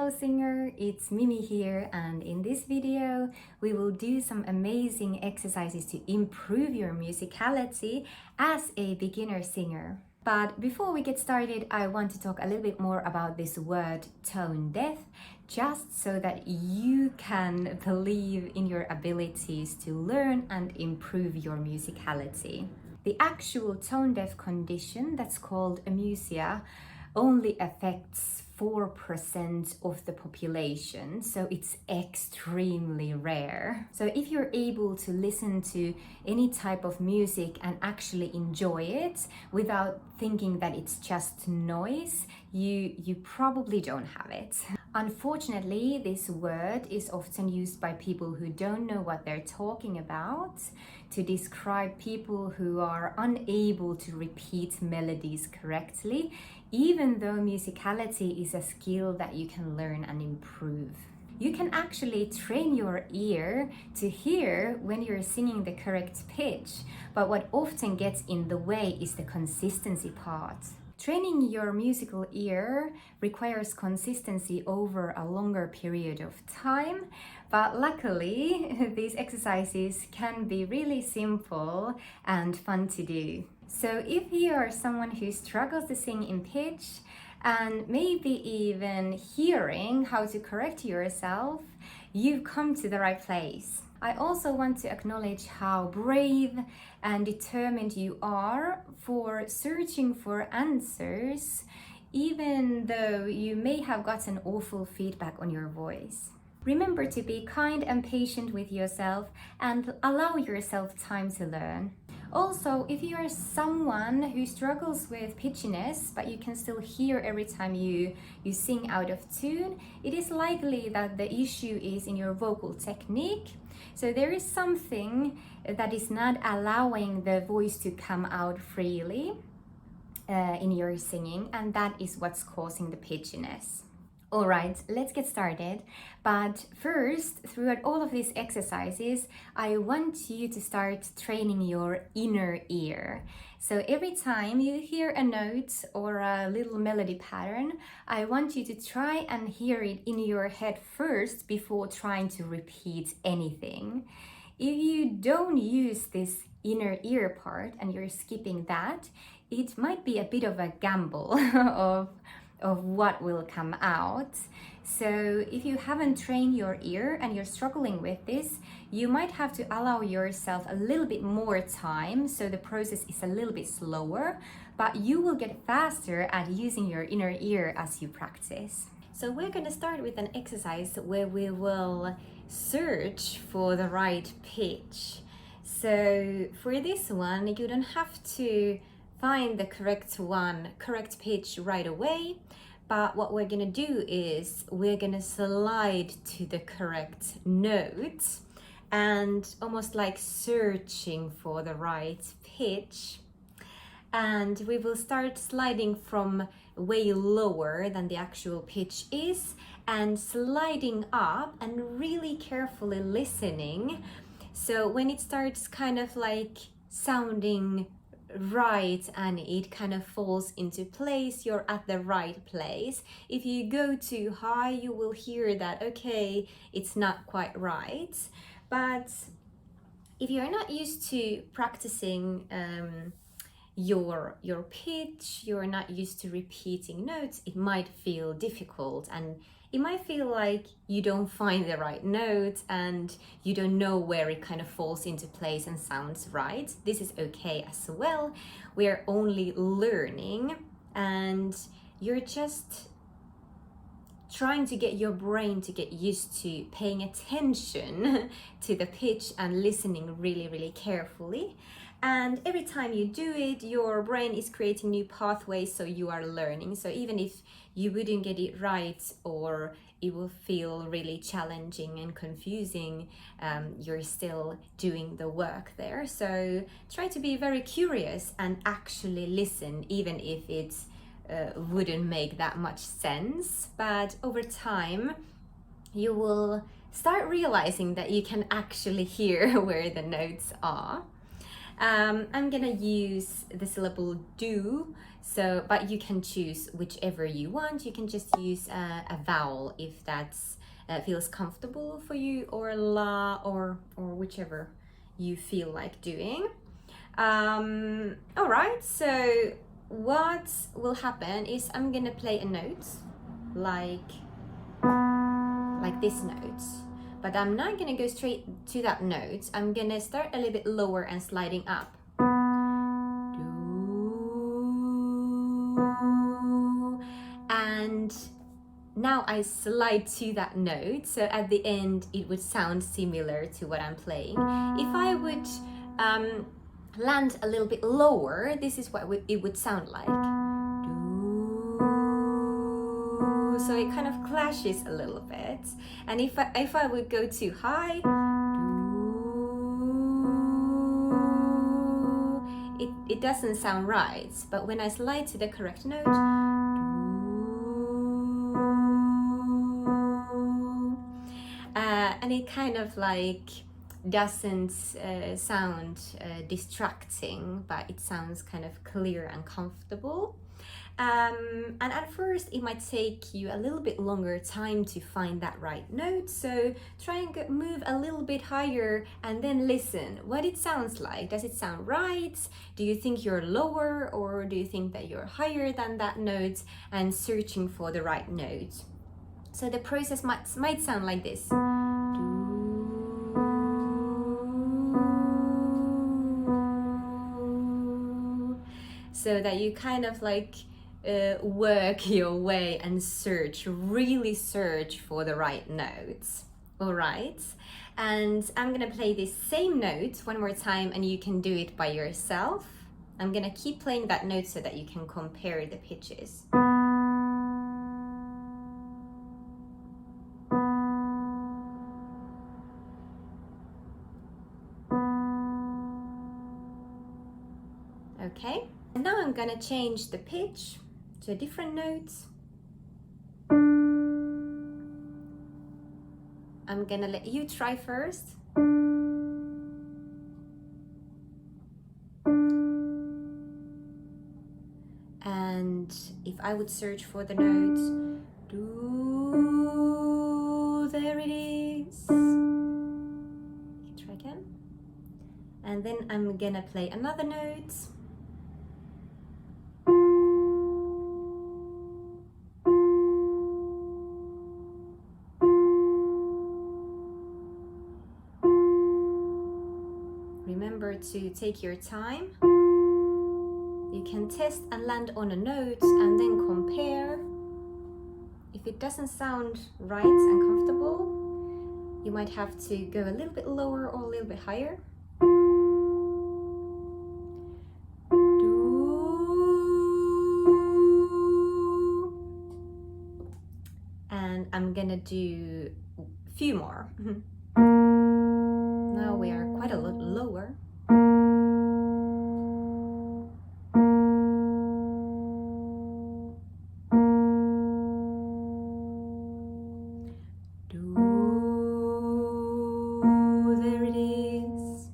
Hello singer, it's Mimi here, and in this video we will do some amazing exercises to improve your musicality as a beginner singer. But before we get started, I want to talk a little bit more about this word tone deaf, just so that you can believe in your abilities to learn and improve your musicality. The actual tone deaf condition, that's called amusia, only affects 4% of the population, so it's extremely rare. So if you're able to listen to any type of music and actually enjoy it without thinking that it's just noise, you probably don't have it. Unfortunately, this word is often used by people who don't know what they're talking about to describe people who are unable to repeat melodies correctly, even though musicality is a skill that you can learn and improve. You can actually train your ear to hear when you're singing the correct pitch, but what often gets in the way is the consistency part. Training your musical ear requires consistency over a longer period of time, but luckily these exercises can be really simple and fun to do. So if you are someone who struggles to sing in pitch and maybe even hearing how to correct yourself, you've come to the right place. I also want to acknowledge how brave and determined you are for searching for answers, even though you may have gotten awful feedback on your voice. Remember to be kind and patient with yourself and allow yourself time to learn. Also, if you are someone who struggles with pitchiness, but you can still hear every time you sing out of tune, it is likely that the issue is in your vocal technique. So there is something that is not allowing the voice to come out freely in your singing, and that is what's causing the pitchiness. Alright, let's get started. But first, throughout all of these exercises, I want you to start training your inner ear. So every time you hear a note or a little melody pattern, I want you to try and hear it in your head first before trying to repeat anything. If you don't use this inner ear part and you're skipping that, it might be a bit of a gamble of what will come out. So if you haven't trained your ear and you're struggling with this, you might have to allow yourself a little bit more time, so the process is a little bit slower, but you will get faster at using your inner ear as you practice. So we're going to start with an exercise where we will search for the right pitch. So for this one, you don't have to find the correct pitch right away, but what we're gonna do is we're gonna slide to the correct note and almost like searching for the right pitch, and we will start sliding from way lower than the actual pitch is and sliding up and really carefully listening. So when it starts kind of like sounding right and it kind of falls into place, you're at the right place. If you go too high, you will hear that, okay, it's not quite right. But if you're not used to practicing your pitch, you're not used to repeating notes, it might feel difficult, and it might feel like you don't find the right note and you don't know where it kind of falls into place and sounds right. This is okay as well. We're only learning and you're just trying to get your brain to get used to paying attention to the pitch and listening really, really carefully. And every time you do it, your brain is creating new pathways, so you are learning. So even if you wouldn't get it right or it will feel really challenging and confusing, you're still doing the work there. So try to be very curious and actually listen, even if it wouldn't make that much sense. But over time, you will start realizing that you can actually hear where the notes are. I'm gonna use the syllable do, so but you can choose whichever you want. You can just use a vowel if that's feels comfortable for you, or la, or whichever you feel like doing. All right, so what will happen is I'm gonna play a note like this note, but I'm not gonna go straight to that note. I'm gonna start a little bit lower and sliding up. And now I slide to that note, so at the end it would sound similar to what I'm playing. If I would land a little bit lower, this is what it would sound like. So it kind of clashes a little bit. And if I would go too high, it doesn't sound right. But when I slide to the correct note, and it kind of like doesn't sound distracting, but it sounds kind of clear and comfortable. And at first it might take you a little bit longer time to find that right note, so try and move a little bit higher and then listen what it sounds like. Does it sound right? Do you think you're lower, or do you think that you're higher than that note? And searching for the right note. So the process might sound like this. So that you kind of like work your way and really search for the right notes. All right, and I'm gonna play this same note one more time, and you can do it by yourself. I'm gonna keep playing that note so that you can compare the pitches. Okay, and now I'm gonna change the pitch to a different note. I'm gonna let you try first. And if I would search for the note, do, there it is. You can try again. And then I'm gonna play another note. Remember to take your time. You can test and land on a note and then compare. If it doesn't sound right and comfortable, you might have to go a little bit lower or a little bit higher. And I'm gonna do a few more. Now we are quite a lot lower. Do, there it is.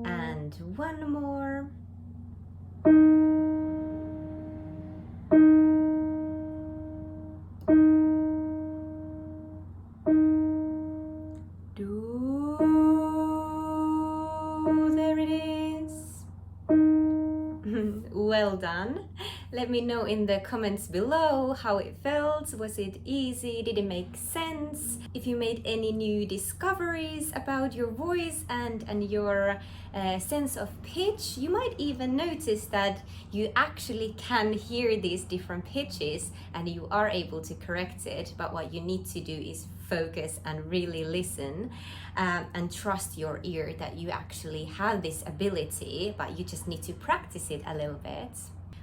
And one more. There it is. Well done. Let me know in the comments below how it felt. Was it easy? Did it make sense? If you made any new discoveries about your voice and your sense of pitch, you might even notice that you actually can hear these different pitches and you are able to correct it. But what you need to do is focus and really listen and trust your ear that you actually have this ability, but you just need to practice it a little bit.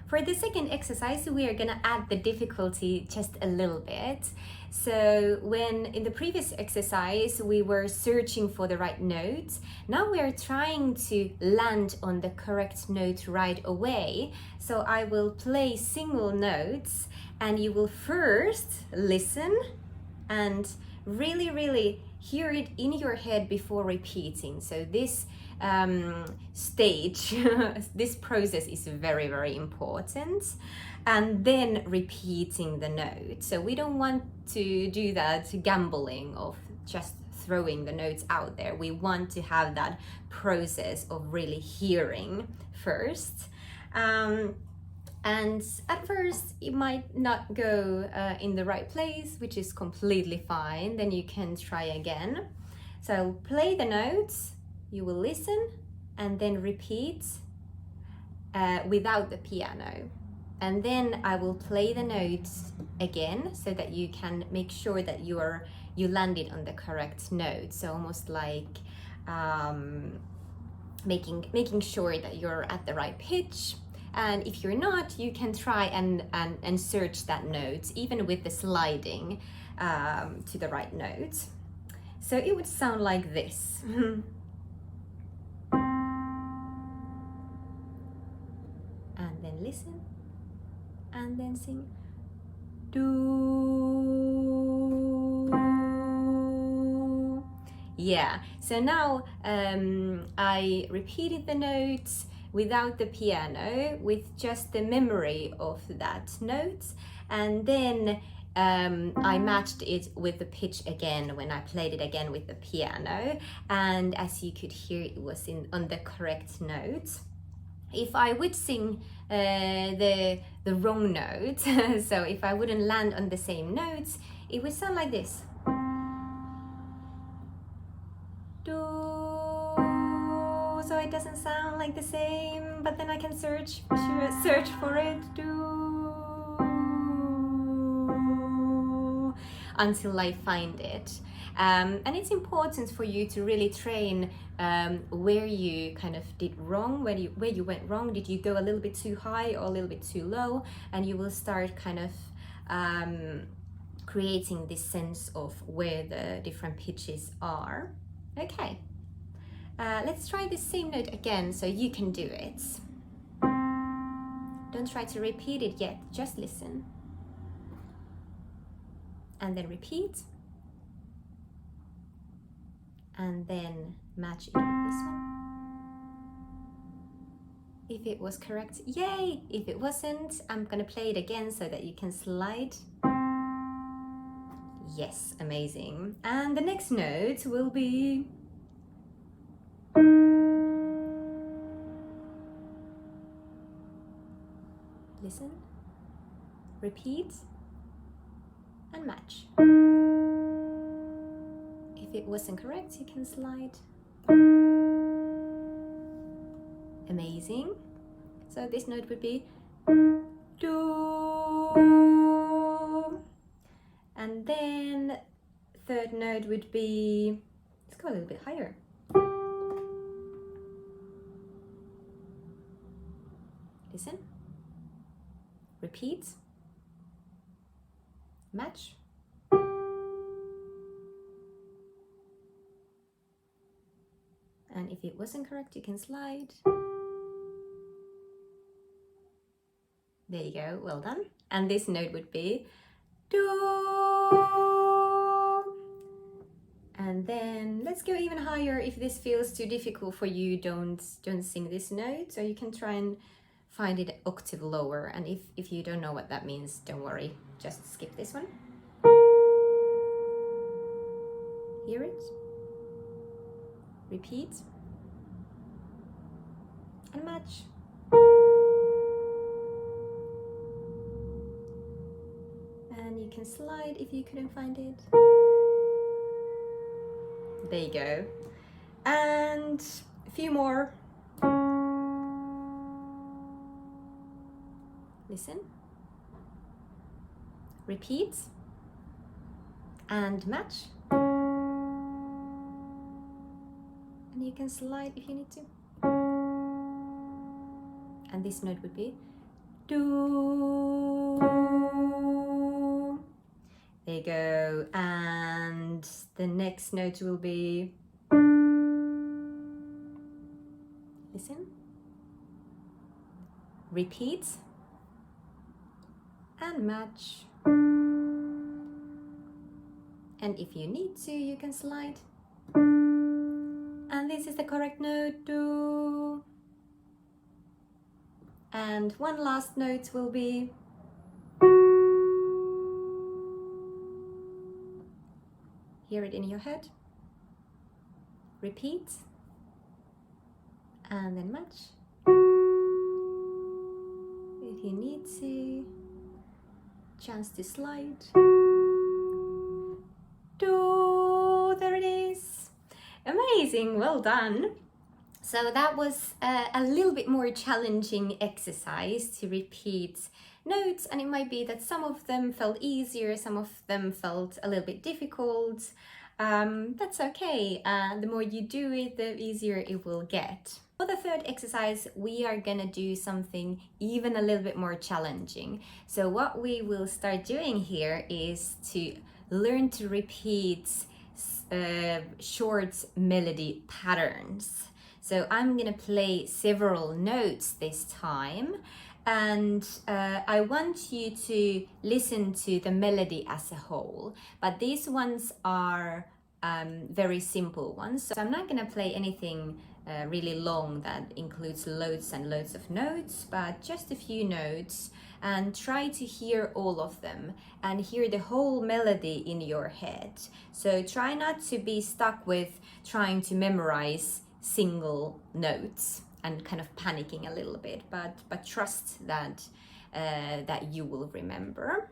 For the second exercise, we are gonna add the difficulty just a little bit. So when in the previous exercise, we were searching for the right note, now we are trying to land on the correct note right away. So I will play single notes and you will first listen and really hear it in your head before repeating. So this stage. This process is very, very important. And then repeating the note. So we don't want to do that gambling of just throwing the notes out there. We want to have that process of really hearing first. And at first it might not go in the right place, which is completely fine. Then you can try again. So play the notes, you will listen and then repeat without the piano. And then I will play the notes again so that you can make sure that you landed on the correct note. So almost like making sure that you're at the right pitch. And if you're not, you can try and search that note, even with the sliding to the right note. So it would sound like this. And then listen. And then sing do. Yeah, so now I repeated the notes without the piano, with just the memory of that note, and then I matched it with the pitch again when I played it again with the piano, and as you could hear, it was on the correct note. If I would sing the wrong note, so if I wouldn't land on the same notes, it would sound like this. Do. So it doesn't sound like the same, but then I can search for it. Do. Until I find it. And it's important for you to really train where you kind of did wrong, where you went wrong. Did you go a little bit too high or a little bit too low? And you will start kind of creating this sense of where the different pitches are. Okay, let's try the same note again so you can do it. Don't try to repeat it yet, just listen. And then repeat. And then match it with this one. If it was correct, yay! If it wasn't, I'm gonna play it again so that you can slide. Yes, amazing. And the next note will be... Listen, repeat, and match. If it wasn't correct, you can slide. Amazing. So this note would be do. And then third note would be, let's go a little bit higher. Listen. Repeat. Match. And if it wasn't correct, you can slide. There you go, well done. And this note would be do. And then let's go even higher. If this feels too difficult for you, don't sing this note. So you can try and find it an octave lower. And if you don't know what that means, don't worry, just skip this one. Hear it. Repeat. And match. And you can slide if you couldn't find it. There you go. And a few more. Listen. Repeat. And match. And you can slide if you need to. And this note would be do. There you go. And the next note will be, listen, repeat, and match. And if you need to, you can slide. And And this is the correct note, do. And one last note will be, hear it in your head, repeat, and then match. If you need to, chance to slide. Do, there it is. Amazing, well done. So that was a little bit more challenging exercise to repeat notes, and it might be that some of them felt easier, some of them felt a little bit difficult. That's okay. The more you do it, the easier it will get. For the third exercise, we are gonna do something even a little bit more challenging. So what we will start doing here is to learn to repeat short melody patterns. So I'm gonna play several notes this time, and I want you to listen to the melody as a whole, but these ones are very simple ones. So I'm not gonna play anything really long that includes loads and loads of notes, but just a few notes, and try to hear all of them and hear the whole melody in your head. So try not to be stuck with trying to memorize single notes and kind of panicking a little bit, but trust that that you will remember.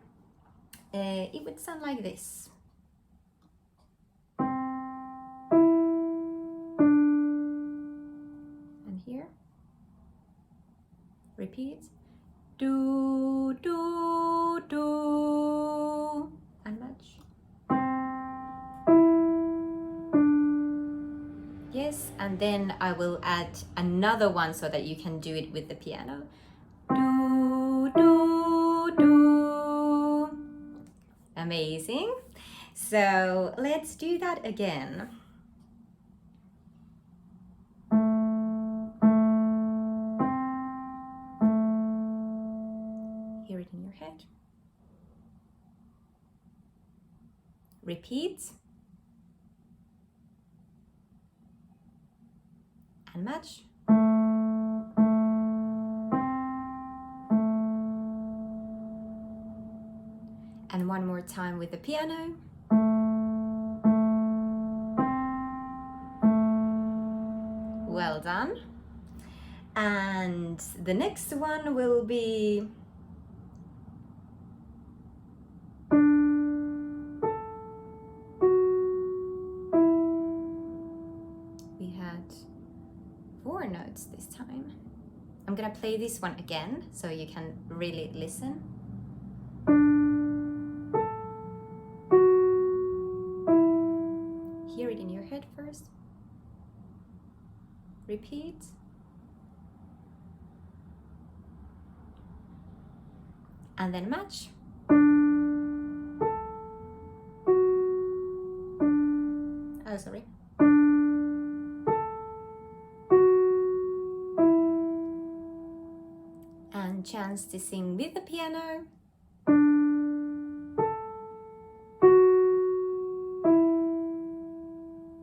It would sound like this. And here, repeat. Do, do, do, and match. Yes, and then I will add another one so that you can do it with the piano. Do, do, do. Amazing. So let's do that again. Hear it in your head. Repeat. And match. And one more time with the piano. Well done. And the next one will be we had 4 notes this time. I'm gonna play this one again so you can really listen. Hear it in your head first. Repeat. And then match. Oh, sorry. And chance to sing with the piano.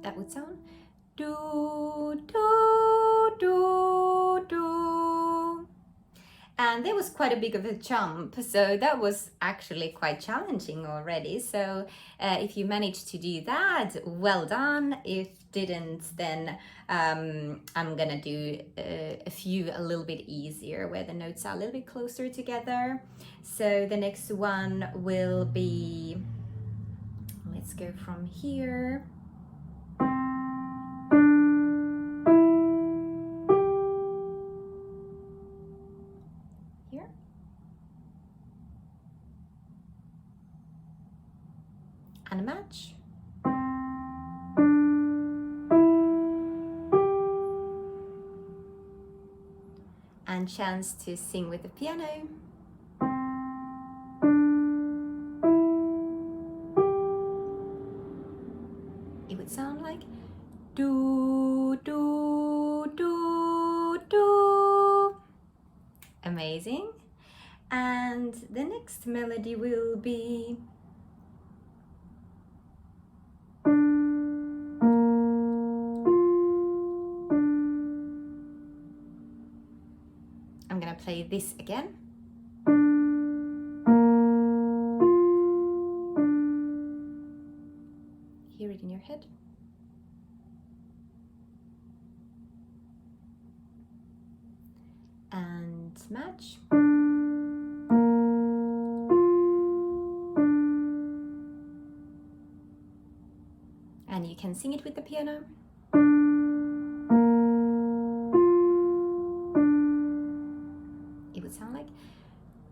That would sound do, do, do, do. And there was quite a big of a jump, so that was actually quite challenging already. So if you managed to do that, well done. If didn't, then I'm gonna do a few a little bit easier where the notes are a little bit closer together. So the next one will be, let's go from here. Here. And a match. And chance to sing with the piano. It would sound like do, do, do, do. Amazing. And the next melody will be play this again. Hear it in your head. And match. And you can sing it with the piano. It would sound like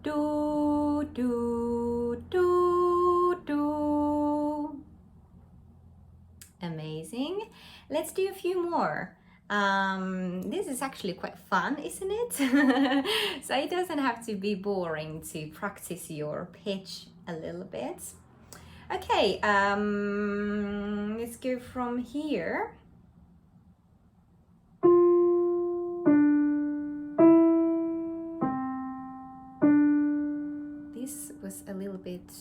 do, do, do, do. Amazing. Let's do a few more. This is actually quite fun, isn't it? So it doesn't have to be boring to practice your pitch a little bit. Okay, let's go from here. This was a little bit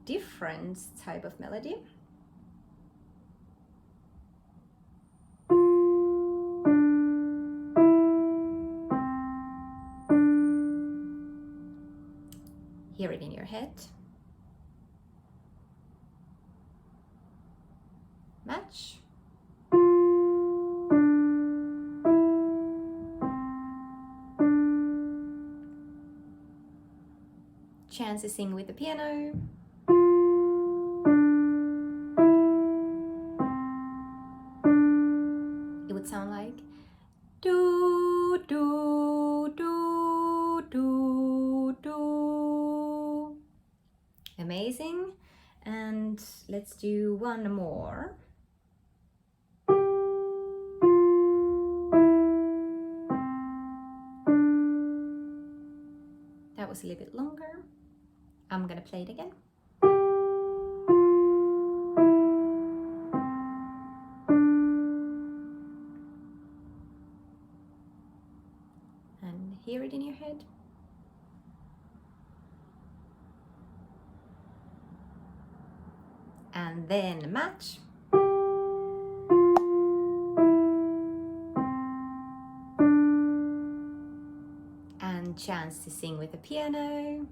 different type of melody. Hear it in your head. Match. Chance to sing with the piano. It would sound like do, do, do, do, do. Amazing. And let's do one more. That was a little bit longer. I'm gonna play it again. And hear it in your head. And then match. And chance to sing with the piano.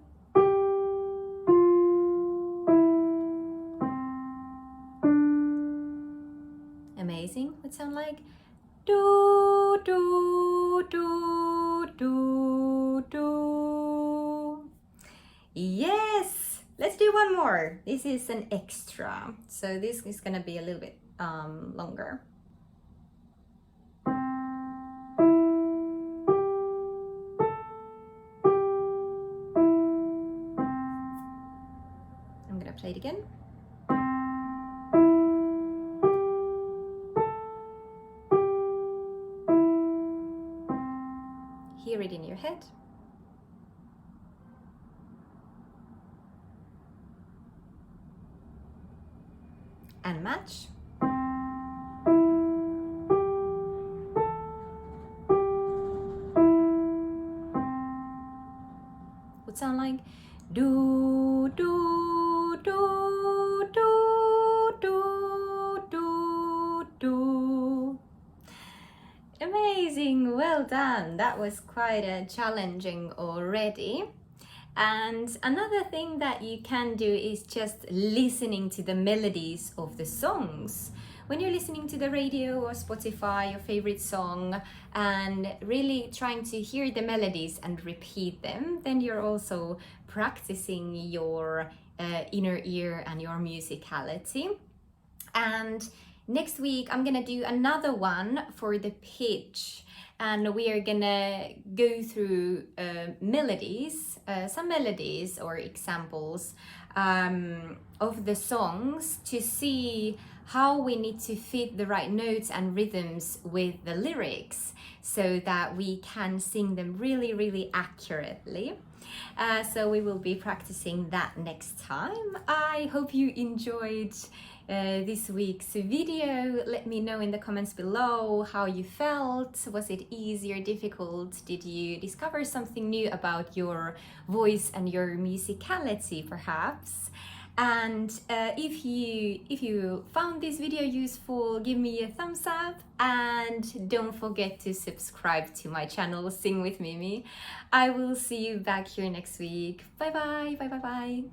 Amazing. Would sound like do, do, do, do, do. Yes! Let's do one more. This is an extra, so this is gonna be a little bit longer. I'm gonna play it again. Hear it in your head. And match. Would sound like do, do, do, do, do, do, do. Amazing, well done. That was quite challenging already. And another thing that you can do is just listening to the melodies of the songs. When you're listening to the radio or Spotify, your favorite song, and really trying to hear the melodies and repeat them, then you're also practicing your inner ear and your musicality. And next week, I'm gonna do another one for the pitch, and we are gonna go through melodies, some melodies or examples of the songs to see how we need to fit the right notes and rhythms with the lyrics so that we can sing them really, really accurately. So we will be practicing that next time. I hope you enjoyed this week's video. Let me know in the comments below how you felt. Was it easy or difficult? Did you discover something new about your voice and your musicality perhaps? And if you found this video useful, give me a thumbs up, and don't forget to subscribe to my channel Sing with Mimi. I will see you back here next week. Bye bye.